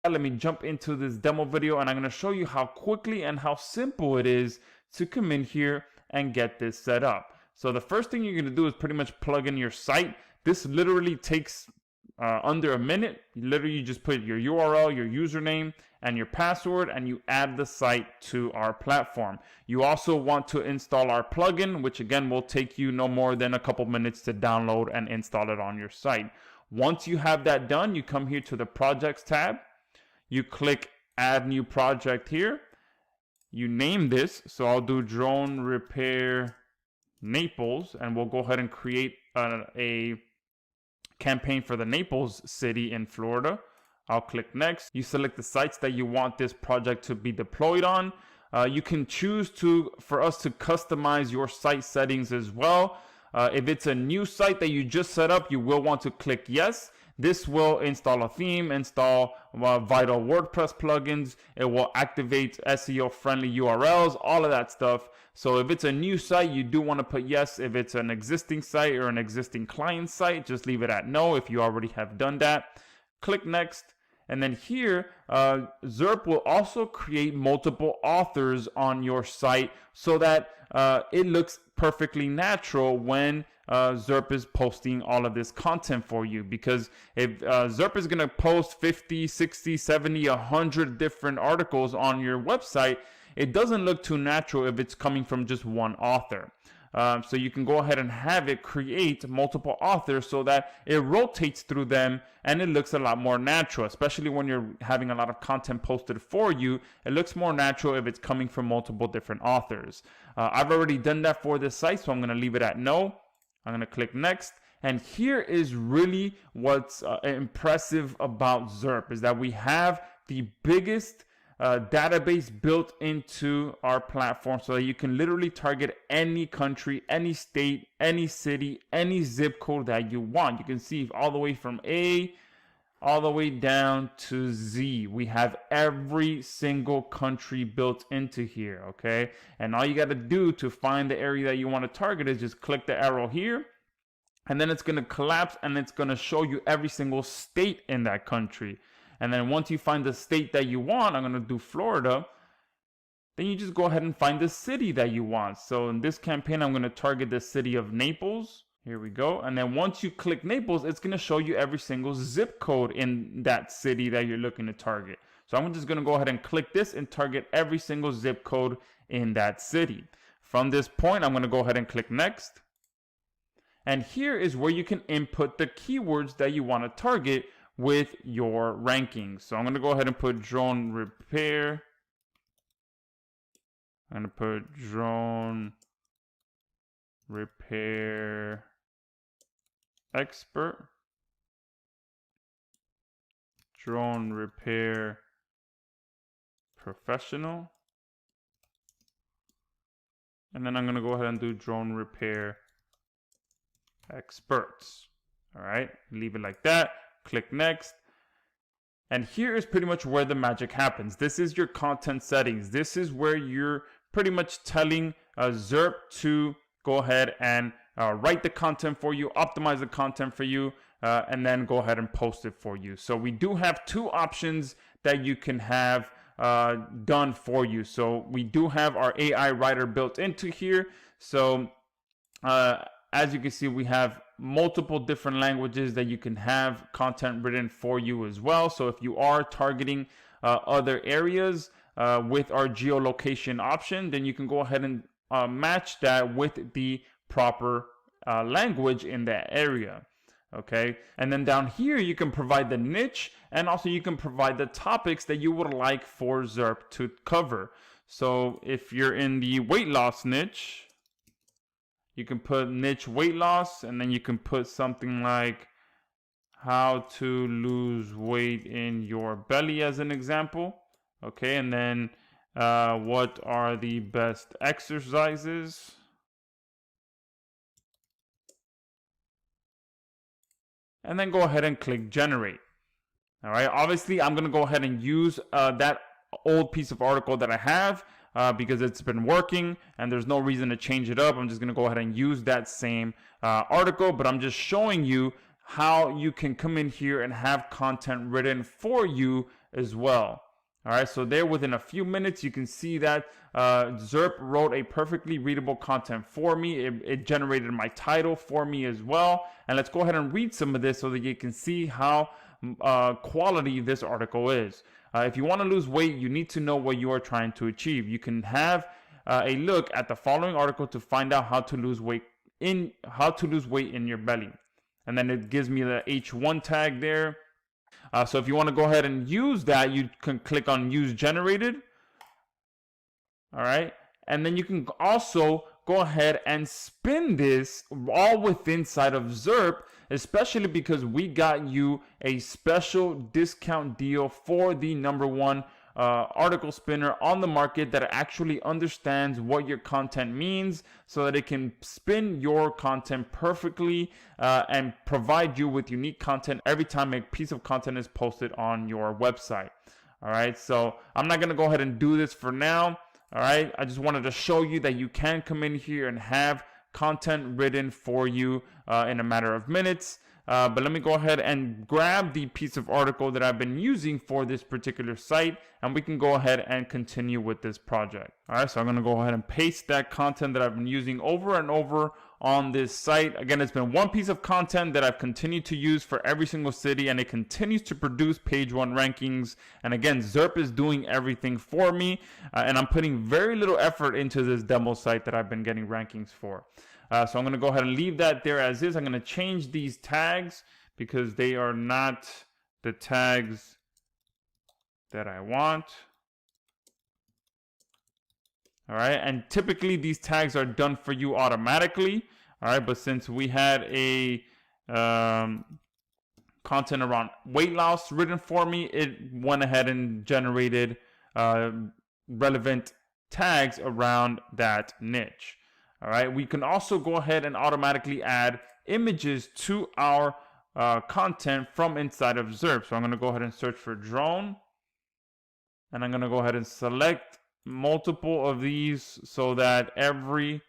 Let me jump into this demo video, and I'm going to show you how quickly and how simple it is to come in here and get this set up. So the first thing you're going to do is pretty much plug in your site. This literally takes under a minute. Literally, you just put your URL, your username, and your password, and you add the site to our platform. You also want to install our plugin, which again will take you no more than a couple minutes to download and install it on your site. Once you have that done, you come here to the projects tab. You click add new project here. You name this. So I'll do drone repair Naples, and we'll go ahead and create a campaign for the Naples city in Florida. I'll click next. You select the sites that you want this project to be deployed on. You can choose for us to customize your site settings as well. If it's a new site that you just set up, you will want to click yes. This will install a theme, install vital WordPress plugins. It will activate SEO friendly URLs, all of that stuff. So if it's a new site, you do want to put yes. If it's an existing site or an existing client site, just leave it at no if you already have done that. Click next. And then here, Zairp will also create multiple authors on your site so that it looks perfectly natural when Zairp is posting all of this content for you. Because if Zairp is going to post 50, 60, 70, 100 different articles on your website, it doesn't look too natural if it's coming from just one author. So you can go ahead and have it create multiple authors so that it rotates through them and it looks a lot more natural, especially when you're having a lot of content posted for you. It looks more natural if it's coming from multiple different authors. I've already done that for this site, so I'm going to leave it at no. I'm going to click next. And here is really what's impressive about Zairp is that we have the biggest database built into our platform so that you can literally target any country, any state, any city, any zip code that you want. You can see all the way from A all the way down to Z. We have every single country built into here, okay? And all you got to do to find the area that you want to target is just click the arrow here, and then it's going to collapse and it's going to show you every single state in that country. And then once you find the state that you want, I'm going to do Florida, then you just go ahead and find the city that you want. So in this campaign, I'm going to target the city of Naples. Here we go. And then once you click Naples, it's going to show you every single zip code in that city that you're looking to target. So I'm just going to go ahead and click this and target every single zip code in that city. From this point, I'm going to go ahead and click next. And here is where you can input the keywords that you want to target with your rankings. So I'm going to go ahead and put drone repair. I'm going to put drone repair expert, drone repair professional, and then I'm going to go ahead and do drone repair experts. All right, leave it like that. Click next. And here is pretty much where the magic happens. This is your content settings. This is where you're pretty much telling Zairp to go ahead and write the content for you, optimize the content for you, and then go ahead and post it for you. So we do have two options that you can have done for you. So we do have our AI writer built into here. So as you can see, we have multiple different languages that you can have content written for you as well. So if you are targeting other areas with our geolocation option, then you can go ahead and match that with the proper language in that area. Okay, and then down here you can provide the niche, and also you can provide the topics that you would like for Zairp to cover. So if you're in the weight loss niche, you can put niche weight loss, and then you can put something like how to lose weight in your belly as an example. Okay, and then what are the best exercises? And then go ahead and click generate. All right, obviously I'm gonna go ahead and use that old piece of article that I have because it's been working and there's no reason to change it up. I'm just gonna go ahead and use that same article, but I'm just showing you how you can come in here and have content written for you as well. All right, so there within a few minutes, you can see that Zairp wrote a perfectly readable content for me. It generated my title for me as well. And let's go ahead and read some of this so that you can see how quality this article is. If you want to lose weight, you need to know what you are trying to achieve. You can have a look at the following article to find out how to lose weight in your belly. And then it gives me the H1 tag there. So if you want to go ahead and use that, you can click on use generated. All right. And then you can also go ahead and spin this all within inside of Zairp, especially because we got you a special discount deal for the #1 article spinner on the market that actually understands what your content means so that it can spin your content perfectly and provide you with unique content every time a piece of content is posted on your website. All right, so I'm not going to go ahead and do this for now. All right, I just wanted to show you that you can come in here and have content written for you in a matter of minutes. But let me go ahead and grab the piece of article that I've been using for this particular site, and we can go ahead and continue with this project. All right, so I'm going to go ahead and paste that content that I've been using over and over on this site. Again, it's been one piece of content that I've continued to use for every single city, and it continues to produce page 1 rankings. And again, Zairp is doing everything for me, and I'm putting very little effort into this demo site that I've been getting rankings for. So I'm going to go ahead and leave that there as is. I'm going to change these tags because they are not the tags that I want. All right, and typically these tags are done for you automatically. All right, but since we had a content around weight loss written for me, it went ahead and generated relevant tags around that niche. All right, we can also go ahead and automatically add images to our content from inside of Zairp. So I'm going to go ahead and search for drone, and I'm going to go ahead and select multiple of these so that every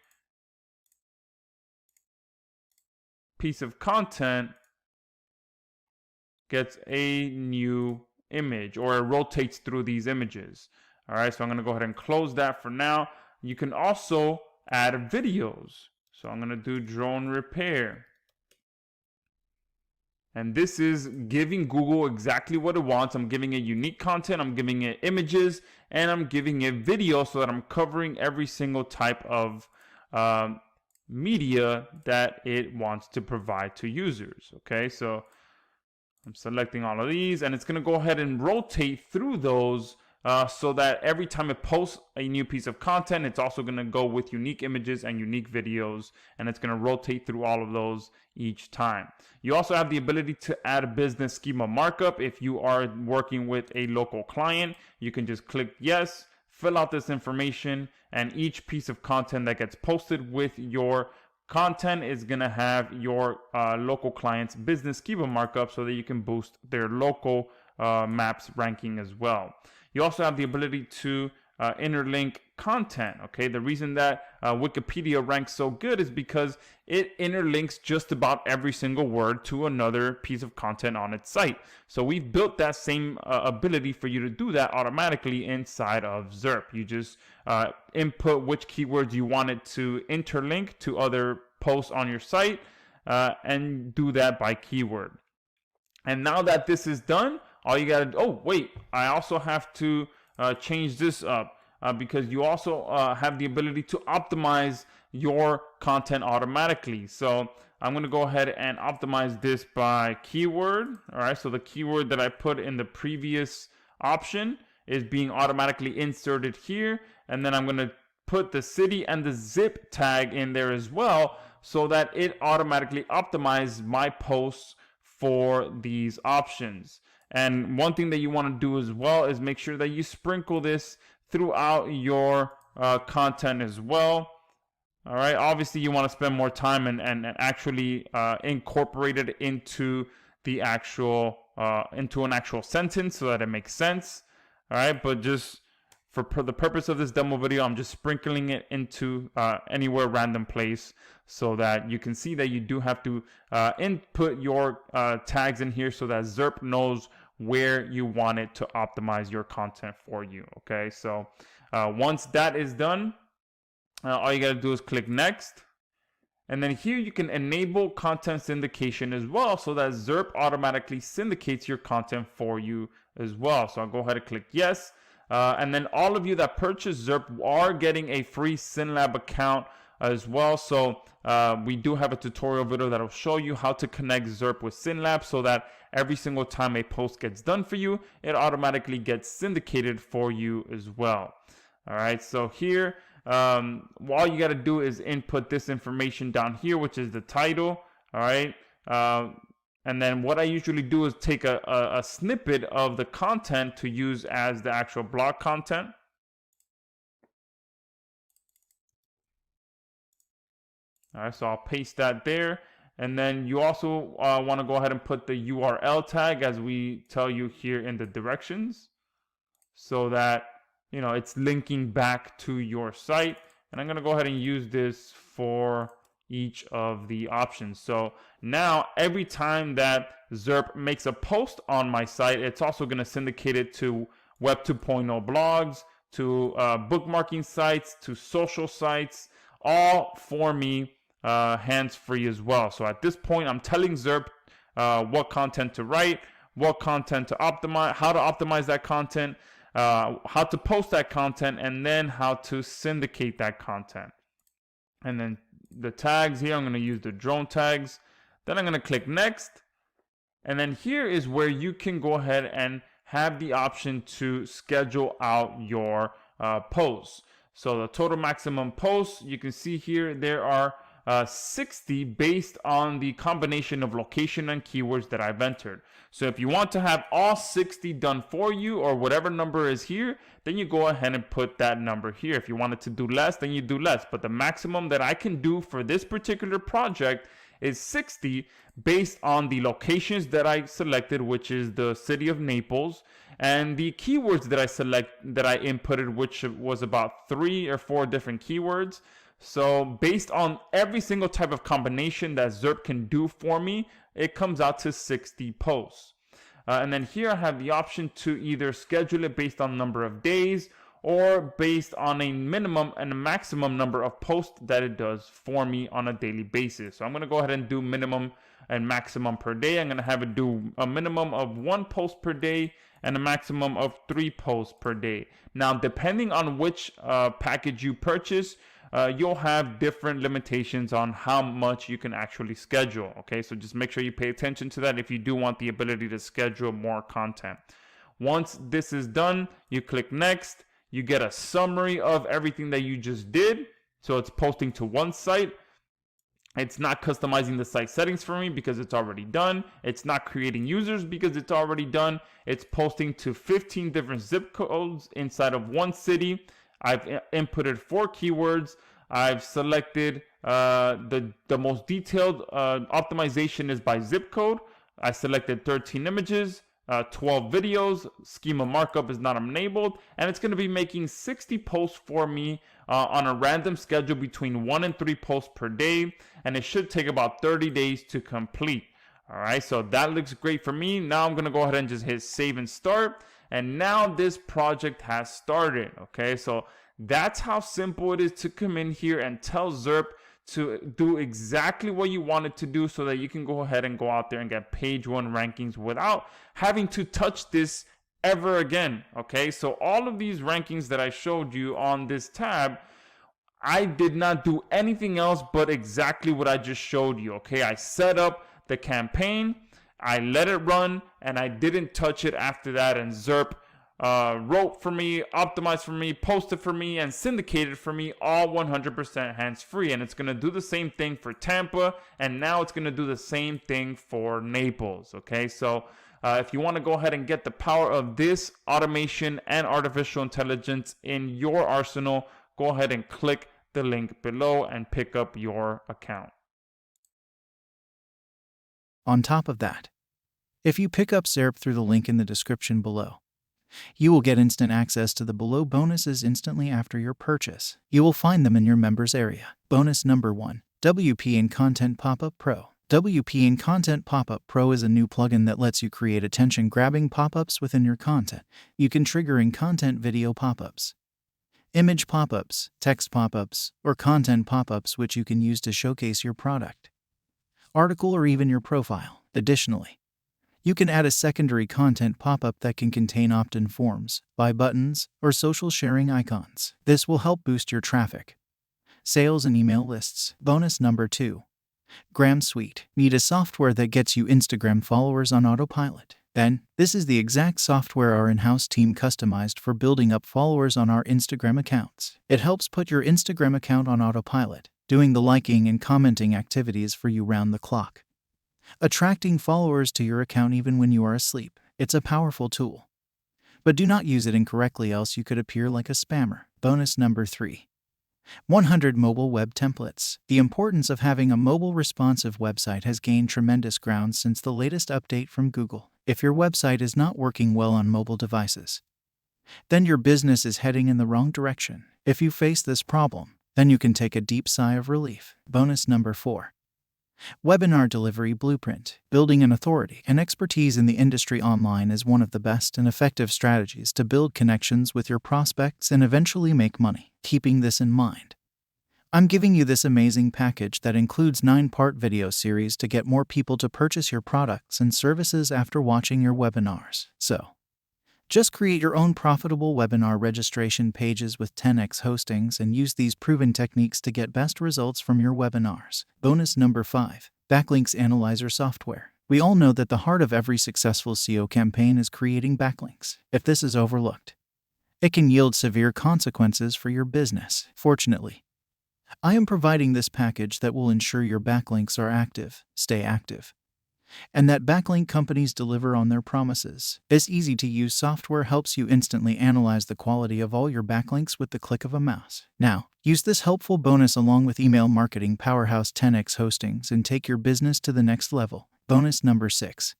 piece of content gets a new image, or it rotates through these images. All right, so I'm going to go ahead and close that for now. You can also add videos. So I'm going to do drone repair. And this is giving Google exactly what it wants. I'm giving it unique content, I'm giving it images, and I'm giving it video so that I'm covering every single type of media that it wants to provide to users. Okay, so I'm selecting all of these, and it's going to go ahead and rotate through those so that every time it posts a new piece of content, it's also going to go with unique images and unique videos, and it's going to rotate through all of those each time. You also have the ability to add a business schema markup. If you are working with a local client, you can just click yes, fill out this information, and each piece of content that gets posted with your content is going to have your local client's business schema markup so that you can boost their local maps ranking as well. You also have the ability to interlink content. Okay, the reason that Wikipedia ranks so good is because it interlinks just about every single word to another piece of content on its site. So we've built that same ability for you to do that automatically inside of Zairp. You just input which keywords you want it to interlink to other posts on your site and do that by keyword. And now that this is done, all you gotta do, oh wait, I also have to change this up because you also have the ability to optimize your content automatically. So I'm gonna go ahead and optimize this by keyword. All right, so the keyword that I put in the previous option is being automatically inserted here, and then I'm gonna put the city and the zip tag in there as well so that it automatically optimizes my posts for these options. And one thing that you want to do as well is make sure that you sprinkle this throughout your content as well. All right, obviously you want to spend more time and actually incorporate it into the actual into an actual sentence so that it makes sense. All right, but just for the purpose of this demo video, I'm just sprinkling it into anywhere random place so that you can see that you do have to input your tags in here so that Zairp knows where you want it to optimize your content for you. Okay, so once that is done, all you got to do is click next. And then here you can enable content syndication as well, so that Zairp automatically syndicates your content for you as well. So I'll go ahead and click yes. And then all of you that purchase Zairp are getting a free SynLab account as well. So we do have a tutorial video that'll show you how to connect Zairp with SynLab, so that every single time a post gets done for you, it automatically gets syndicated for you as well. All right, so here, all you got to do is input this information down here, which is the title. All right, and then what I usually do is take a snippet of the content to use as the actual blog content. All right, so I'll paste that there. And then you also want to go ahead and put the URL tag, as we tell you here in the directions, so that it's linking back to your site. And I'm going to go ahead and use this for each of the options. So now every time that Zairp makes a post on my site, it's also going to syndicate it to Web 2.0 blogs, to bookmarking sites, to social sites, all for me, hands-free as well. So at this point, I'm telling Zairp what content to write, what content to optimize, how to optimize that content, how to post that content, and then how to syndicate that content. And then the tags here, I'm going to use the drone tags. Then I'm going to click next. And then here is where you can go ahead and have the option to schedule out your posts. So the total maximum posts, you can see here, there are 60 based on the combination of location and keywords that I've entered. So if you want to have all 60 done for you, or whatever number is here, then you go ahead and put that number here. If you wanted to do less, then you do less. But the maximum that I can do for this particular project is 60 based on the locations that I selected, which is the city of Naples, and the keywords that I inputted, which was about 3 or 4 different keywords. So based on every single type of combination that Zairp can do for me, it comes out to 60 posts. And then here I have the option to either schedule it based on number of days, or based on a minimum and a maximum number of posts that it does for me on a daily basis. So I'm going to go ahead and do minimum and maximum per day. I'm going to have it do a minimum of 1 post per day and a maximum of 3 posts per day. Now, depending on which package you purchase, you'll have different limitations on how much you can actually schedule. Okay, so just make sure you pay attention to that if you do want the ability to schedule more content. Once this is done, you click next. You get a summary of everything that you just did. So it's posting to one site. It's not customizing the site settings for me because it's already done. It's not creating users because it's already done. It's posting to 15 different zip codes inside of one city. I've inputted 4 keywords. I've selected the most detailed optimization is by zip code. I selected 13 images, 12 videos. Schema markup is not enabled, and it's going to be making 60 posts for me on a random schedule between 1 and 3 posts per day, and it should take about 30 days to complete. All right, so that looks great for me. Now I'm going to go ahead and just hit save and start. And now this project has started. Okay, so that's how simple it is to come in here and tell Zairp to do exactly what you want it to do, so that you can go ahead and go out there and get page 1 rankings without having to touch this ever again. Okay, so all of these rankings that I showed you on this tab, I did not do anything else but exactly what I just showed you. Okay, I set up the campaign, I let it run, and I didn't touch it after that. And Zairp wrote for me, optimized for me, posted for me, and syndicated for me, all 100% hands-free. And it's going to do the same thing for Tampa, and now it's going to do the same thing for Naples. Okay, so if you want to go ahead and get the power of this automation and artificial intelligence in your arsenal, go ahead and click the link below and pick up your account. On top of that, if you pick up Zairp through the link in the description below, you will get instant access to the below bonuses instantly after your purchase. You will find them in your members area. Bonus number 1, WP and Content Pop-Up Pro. WP in Content Pop-up Pro is a new plugin that lets you create attention-grabbing pop-ups within your content. You can trigger in content video pop-ups, image pop-ups, text pop-ups, or content pop-ups which you can use to showcase your product, article, or even your profile. Additionally, you can add a secondary content pop-up that can contain opt-in forms, buy buttons, or social sharing icons. This will help boost your traffic, sales, and email lists. Bonus number 2. Gram Suite. Need a software that gets you Instagram followers on autopilot? Then, this is the exact software our in-house team customized for building up followers on our Instagram accounts. It helps put your Instagram account on autopilot, doing the liking and commenting activities for you round the clock, attracting followers to your account even when you are asleep. It's a powerful tool, but do not use it incorrectly, else you could appear like a spammer. Bonus number 3. 100 mobile web templates. The importance of having a mobile responsive website has gained tremendous ground since the latest update from Google. If your website is not working well on mobile devices, then your business is heading in the wrong direction. If you face this problem, then you can take a deep sigh of relief. Bonus number 4. Webinar Delivery Blueprint. Building an authority and expertise in the industry online is one of the best and effective strategies to build connections with your prospects and eventually make money. Keeping this in mind, I'm giving you this amazing package that includes 9-part video series to get more people to purchase your products and services after watching your webinars. So, just create your own profitable webinar registration pages with 10x hostings and use these proven techniques to get best results from your webinars. Bonus number 5. Backlinks Analyzer Software. We all know that the heart of every successful SEO campaign is creating backlinks. If this is overlooked, it can yield severe consequences for your business. Fortunately, I am providing this package that will ensure your backlinks are active, stay active, and that backlink companies deliver on their promises. This easy-to-use software helps you instantly analyze the quality of all your backlinks with the click of a mouse. Now, use this helpful bonus along with email marketing powerhouse 10x hostings and take your business to the next level. Bonus number 6.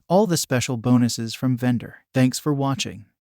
All the special bonuses from vendor. Thanks for watching.